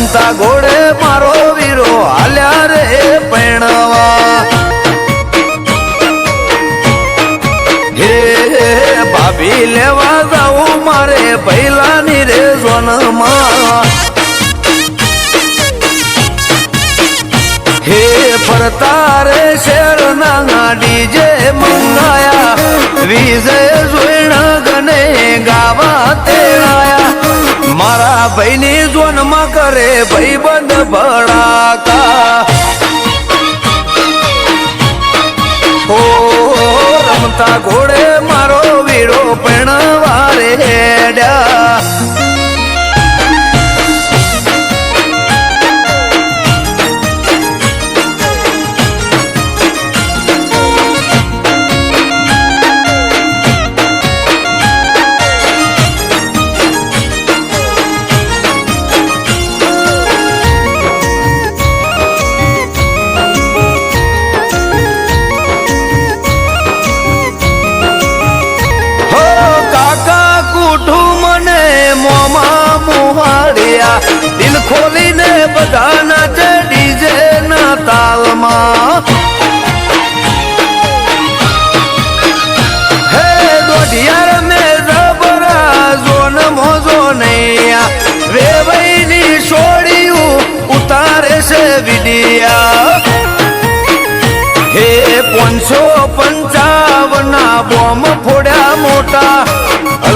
રમતા ઘોડે મારો વીરો હાલ્યા રે પૈણવા હે ભાભી લેવા જાઉં મારે પહેલાની રે સોનમાં હે ફરતા રે શેર ના ડીજે મંગાયા વિજય જોઈણ ગને ગાવા તેડાયા મારા ભાઈની જોનમાં કરે ભાઈબંધ ભડાકા ઓ રમતા ઘોડે મારો વીરો પૈણવા રે હેડ્યા દિલ ખોલીને બધા નાચે ડીજે ના તાલમાં હે દોઢિયાર મે જબરા જોન મોજો નૈયા વેવઈની છોડ્યું ઉતારે છે વિડિયા હે 555 ના બોમ ફોડ્યા મોટા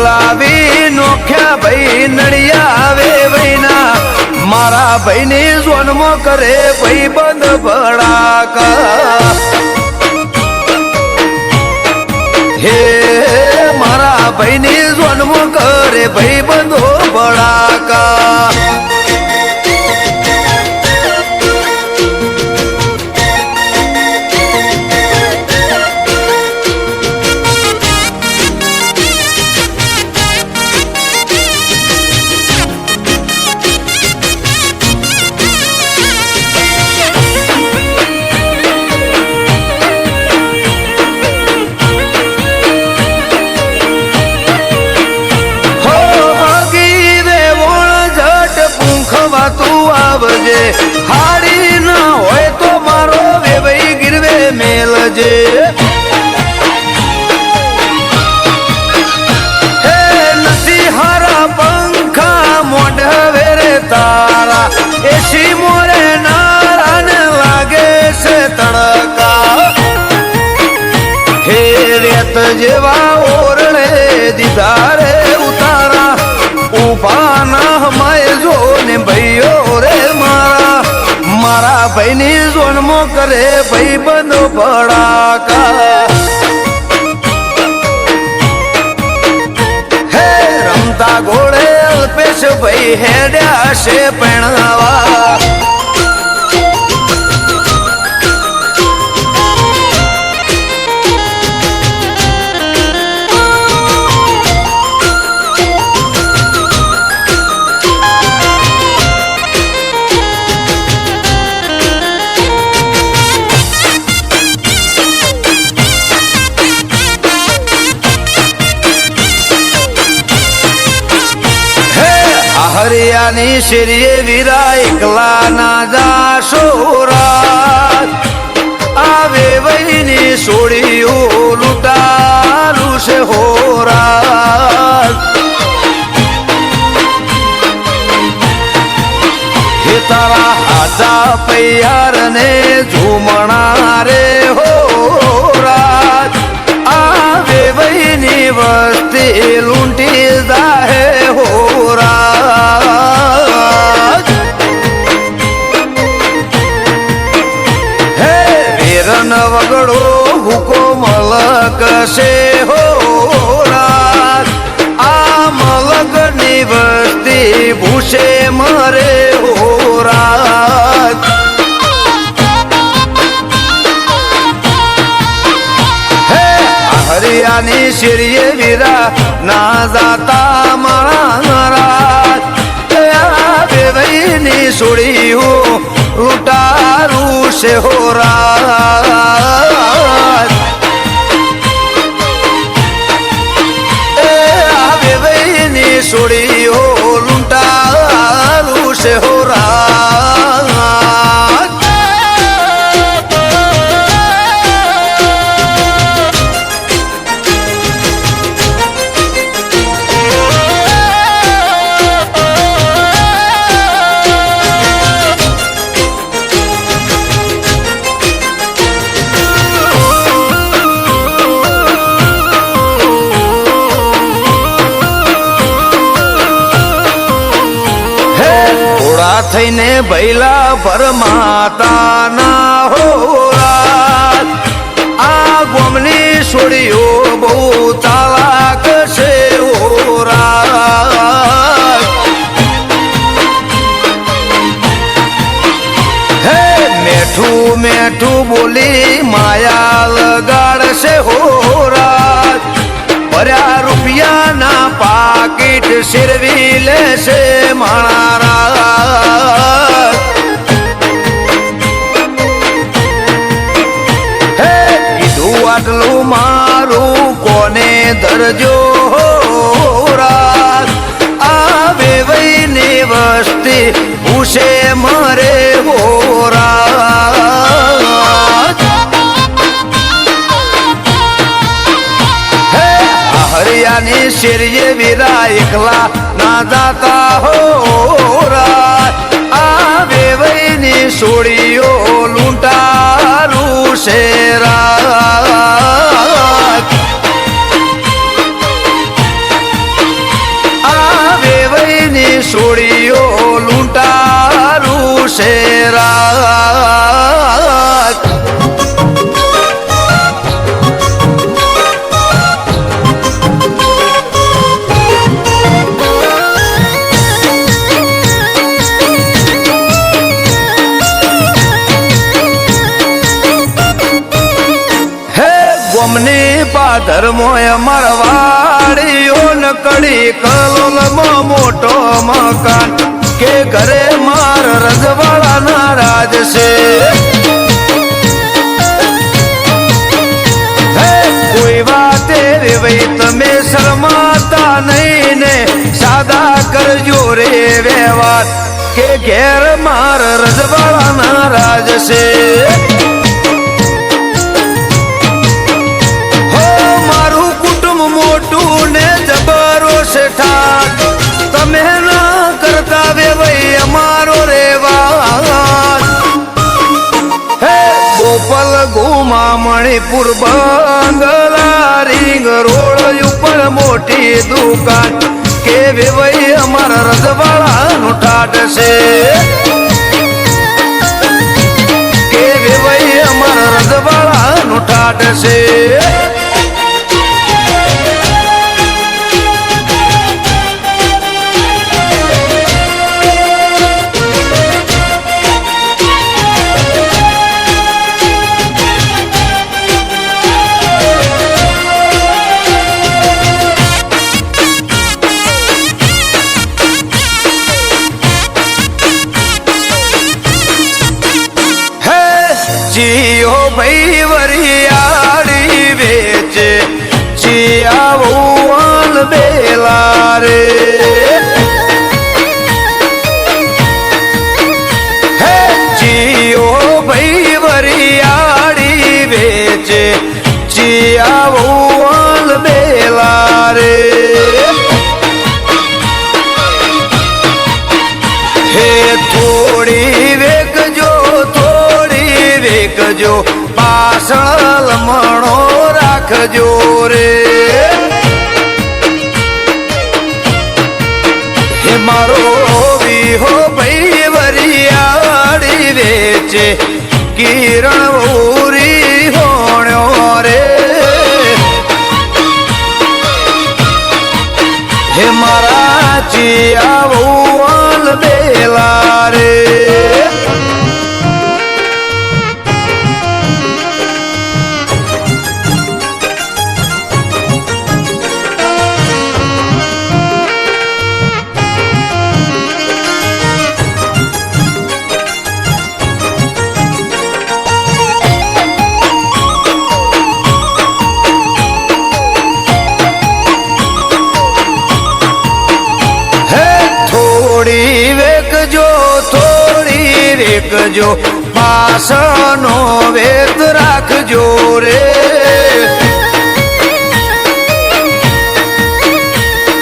લાવી નોખ્યા ભાઈ નડિયા આવે વૈના મારા ભાઈની જોનમાં કરે ભાઈબંધ ભડાકા હે મારા ભાઈની જોનમાં કરે ભાઈબંધો ભડાકા હાડી ના હોય તો મારો વેવાઈ ગીરવે મેલજે હે નથી હારા પંખા મોઢવે રે તારા એસી મોરે નારા ને લાગે છે તડકા હે રેત જેવા ઓરળે દીધા રે ઉતારા ઉભા ના હમાય જો ને ભાઈઓ રે મારા ભાઈની જોનમાં કરે ભાઈબંધો ભડાકા હે રમતા ઘોડે અલ્પેશ ભાઈ હેડ્યા છે પૈણવા હરિયાની શેરીએ વીરા એકલા ના જાશો રાત આવે વહીની સોળીઓ લૂટારું છે હોરાત હે તારા હાજા પૈયાર ને ઝુમણા રે હોરાત આવે વહીની વસ્તી લૂંટી જાહે હોરાત હે વીરન વગડો હુકો મલક છે હોરાત આ મલકની વસ્તી ભૂસે મરે હોરાત હરિયાની શેરીએ વીરા ના જાતા મારા વેવઈની સોળીઓ લૂટારું છે હોરાત વેવઈની સોળીઓ લૂંટારું છે હોરાત થઈને ભૈલા ભરમાતા ના હોરા આ ગોમની છોડીઓ બહુ ચાલાક છે હોરા હે મેઠું મેઠું બોલી માયા લગાડશે હોરા ભર્યા રૂપિયાના પાકીટ શેરવી લેશે મારા હે કીધું આટલું મારું કોને ધરજો રાત આવે વહીને વસ્તી ભૂસે મરે હોરા હરિયાની શેરીએ વીરા એકલા ના જાતા હો આવે વહીની સોડીઓ લૂંટારું શેરા આવે વહીની સોડીઓ લૂંટારું શેરા ગોમની પાધરમોય મારવાડીઓ નકડી કલોલમાં મોટો મકાન કે ઘરે માર રજવાડાના રાજ છે કોઈ વાતે રેવાઈ તમે શરમાતા નહીં ને સાદા કરજો રે વ્યવહાર કે ઘેર માર રજવાડાના રાજ છે મોટું ને જબરો છે ઠાક તમે ના કરતા વે ભાઈ અમારો રેવા હે ગોપાલ ગુમા મણિપુર બંગલા રીંગ રોડ ઉપર મોટી દુકાન કે વે ભાઈ અમારા રજવાડાનું ઠાઠ છે કે વે ભાઈ અમારા રજવાડાનું ઠાઠ છે જીઓ ભાઈ વરિયાળી વેચે જીયાવું બેલા રે હે જીઓ ભાઈ વરિયાળી વેચે જીયાવું બેલા રે હે થોડી વેકજો વેકજો પાછળ લમણો રાખજો રે હે મારો વિહો ભાઈ વરિયાળી વેચે કિરણ ઉરી હોણ્યો રે હે મારા ચિયાવું બેલા રે મેકજો પાસનો વેત રાખજો રે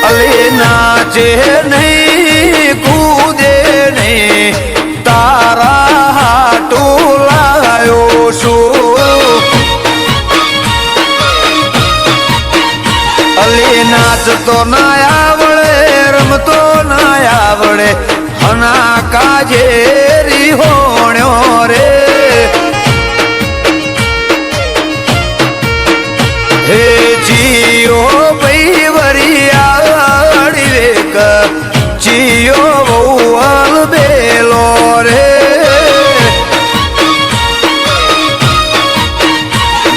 અલે નાચે નહીં કૂદે નહીં તારા હાટું લાયો છું અલે નાચતો ના આવડે રમતો ના આવડે હના કાજેરી હોણ્યો રે હે જીઓ ભાઈ વરિયાળી વેક જીઓ વૌવલ બેલો રે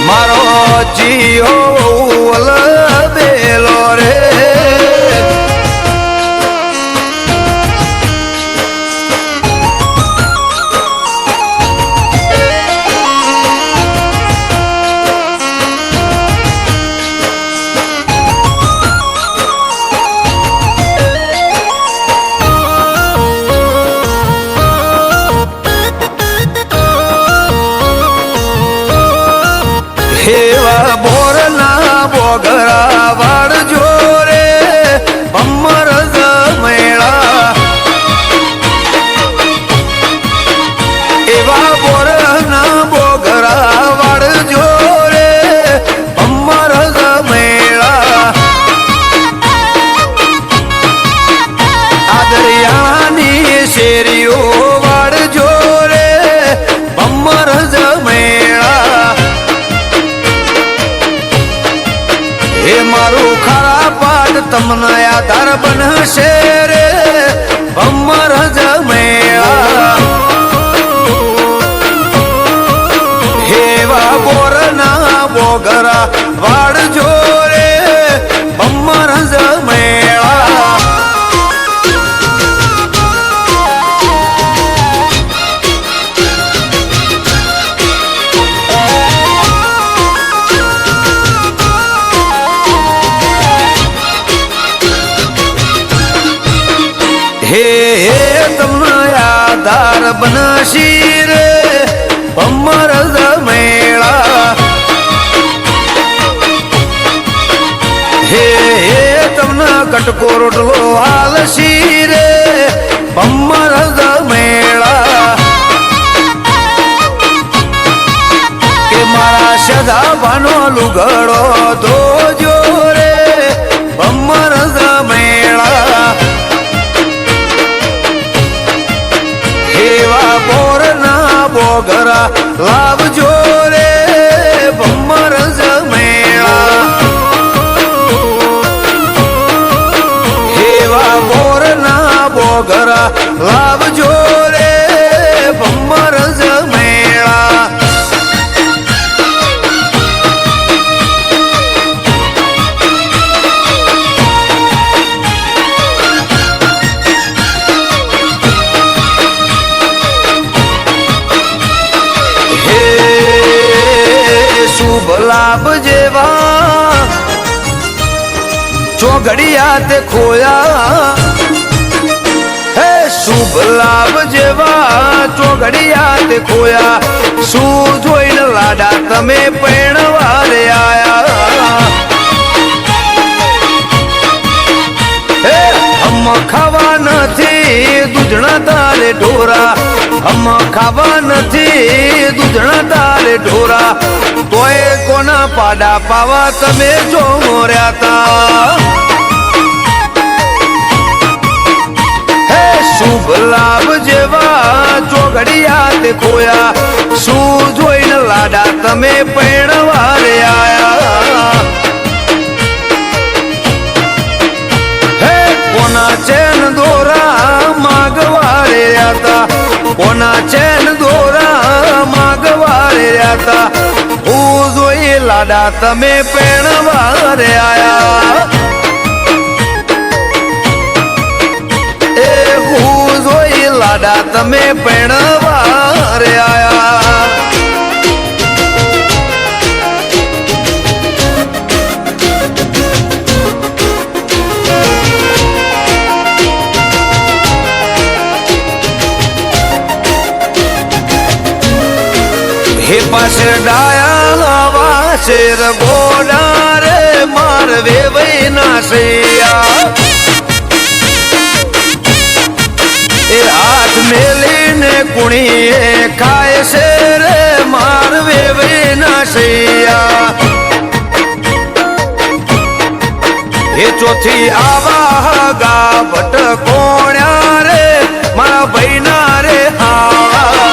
મારો જીઓ વૌવલ બેલો રે એવા બોરના બોગરા વાળજો રે અમર મેળા એવા બોરના બોગરા વાળજો રે અમર મેળા આ દરિયાની શેરીઓ વાળજો રે અમર મેળા હે મારું ખરા પાઠ તમને આધાર બનશે રે અમર મેળા હેવા બોરના બોગરા વાળજો રે અમર મેળા હે તમને આધાર બનશી રે અમર મેળા હે તમને કટકો રોટલો હાલશી રે અમર મેળા કે મારા સદા ભાનો લુગડો ધોજો રે અમર મેળા એવા બોરના બોગરા લાવજો રે ભમર મેળા એવા બોરના બોગરા લાવજો રે ભમર મેળા લાભ જેવા ચોઘડિયા તે ખોયા હે શુભ લાભ જેવા ચોઘડિયા તે ખોયા શું જોઈને લાડા તમે પરણવા રે આયા હે હમ ખાવા નથી દૂધણા તારે ઢોરા હમ ખાવા નથી દૂધણા તારે ઢોરા તોય કોના પાડા પાવા તમે જો મોર્યા તા હે શુભ લાભ જેવા ચોઘડિયા તે ખોયા શું જોઈને લાડા તમે પરણવા રે આયા હે કોના ચેન દોરા માગવા રે હતા કોના ચેન દોરા માગવા રે હતા હું જોઈ લાડા તમે પરણવા રે આયા એ હું જોઈ લાડા તમે પરણવા રે આયા હે પાસે ડાયા હવા શેર ગોડા રે માર વેવઈ ના સૈયા એ હાથ મેલીને કુણીએ ખાય છે રે માર વેવઈ ના સૈયા એ ચોથી આવા ગા ભટકોણ્યા રે મારા ભાઈ ના રે હાવા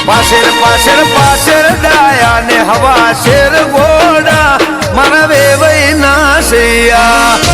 પાછળ પાછળ પાછળ ડાયા ને હવા શેર ગોડા મારા વેવઈ ના સૈયા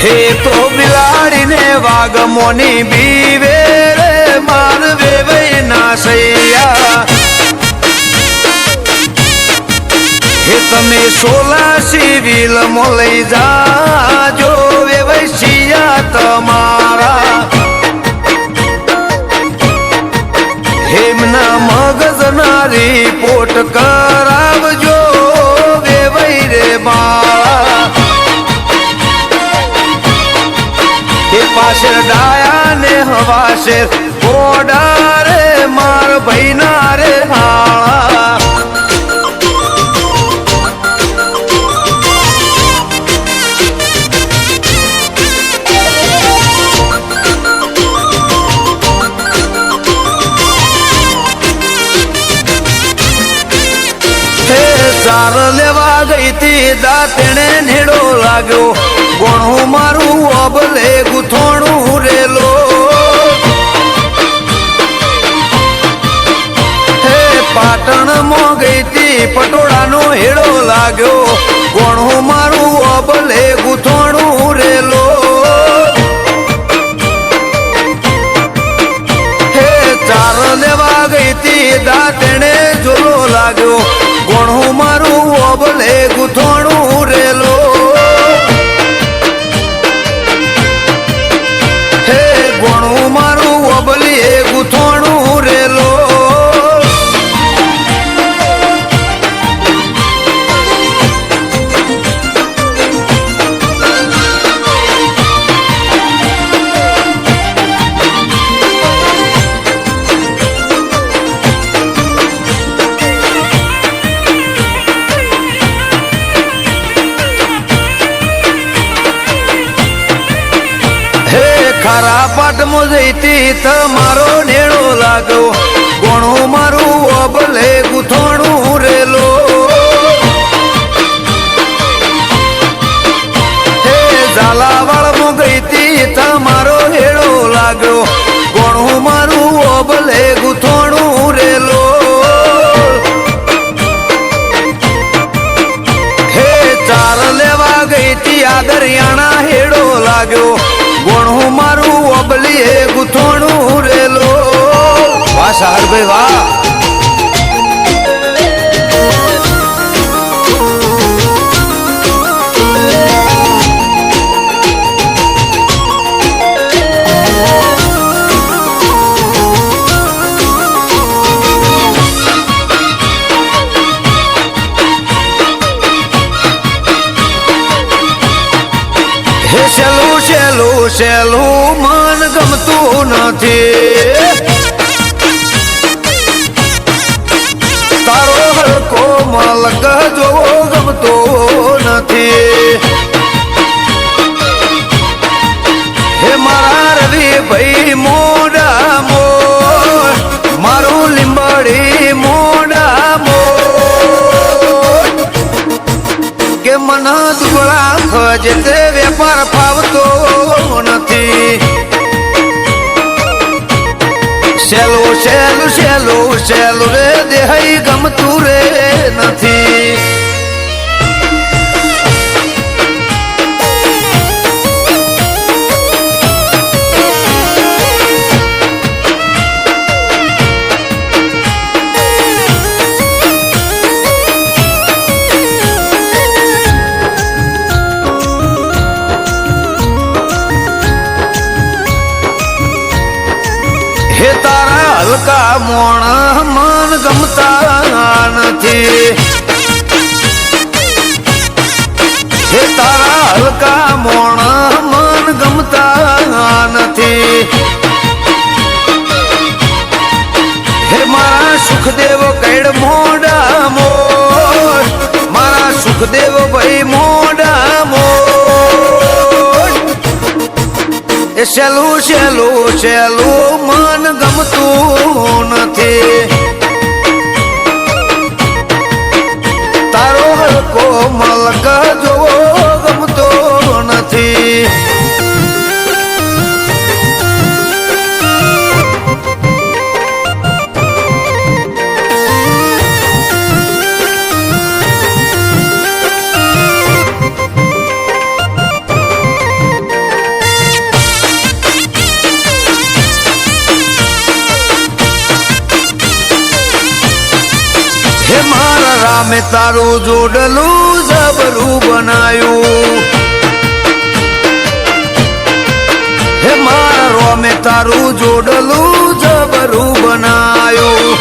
હે તો બિલાડીને વાઘ મોની બીવે રે માર વેવઈ ના સૈયા હે તમે સોલા સિવિલ મો લઈ જાજો વેવઈ સિયા તમારા હેમના મગજના રિપોર્ટ કરાવજો વેવઈ રે મારા એ પાછળ ડાયા ને હવા શેર ગોડા રે માર ભાઈ ના રે હાળા હે ચાર લેવા ગઈ તી દાંતણે નેડો લાગ્યો ગોણું મારું અબલે ગુથોણું રેલો હે પાટણ માં ગઈ તી પટોળાનો હેડો લાગ્યો ગોણું મારું અબલે ગુથોણું રેલો હે ચાર લેવા ગઈ તી દાંતણે જોલો લાગ્યો ગોણું મારું અબલે ગુથોણું રેલો ગોણું મારું અબલી ગુથોણું રેલો ખરા પાટમો જઈતી તમારો નેડો લાગ્યો ગોણું મારું અબલે ગુથોણું રેલો હે ઝાલાવાડ માં ગઈતી તમારો હેડો લાગ્યો ગોણું મારું અબલે ગુથોણું રેલો હે ચાર લેવા ગઈતી આદરિયાણા હેડો લાગ્યો ગોણું મારું અબલી ગુથોણું રેલો વાહ સારભાઈ વાહ હે સેલું સેલું સેલું મન ગમતું નથી તારો હલકો મલક જોવો ગમતો નથી હે મારા રવિ ભાઈ મોડા મોર મારું લીંબડી મોડા મોર કે મન દુબળા ખજે તે વેપાર ફાવતો નથી સેલું સેલું સેલું સેલું રે દેહઈ ગમતું રે નથી હલકા મોણા મન ગમતા નથી હે તારા હલકા મોણા મન ગમતા નથી હે મારા સુખદેવ કૈડ મોડા મોર મારા સુખદેવ ભાઈ મોડા મોર એ સેલું સેલું સેલું મન ગમતું નથી તારો હલકો મલક જોવો ગમતો નથી હે મારા રામે તારું જોડલું જબરું બનાયું હે મારા રામે તારું જોડલું જબરું બનાયું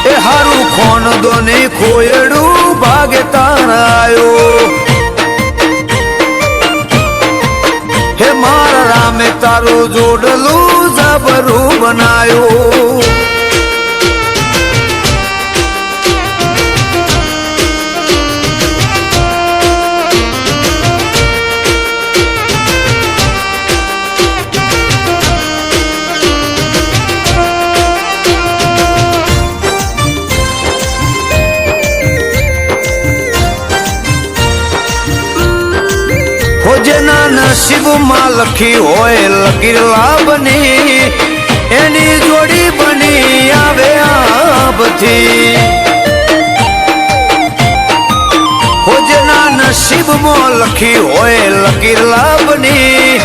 એ હારું ખોન દોને ખોયડું ભાગે તારાયો હે મારા રામે તારું જોડલું જબરું બનાયું જેના નસીબમાં લખી હોય લકીર લાભની એની જોડી બની આવે આભથી જેના નસીબમાં લખી હોય લકીર લાભની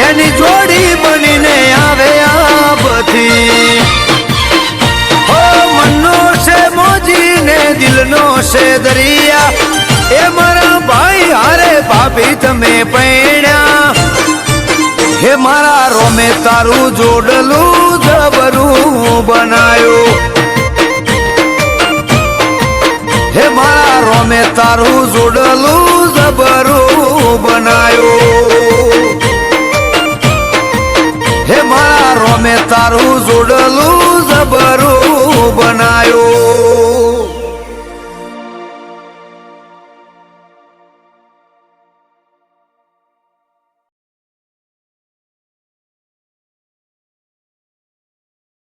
એની જોડી બનીને આવે આભથી હો મનનો છે મોજી ને દિલનો છે દરિયા એ મારા ભાઈ હારે ભાભી તમે પૈણ્યા હે મારા રોમે તારું જોડલું જબરું બનાયું હે મારા રોમે તારું જોડલું જબરું બનાયું હે મારા રોમે તારું જોડલું જબરું બનાયું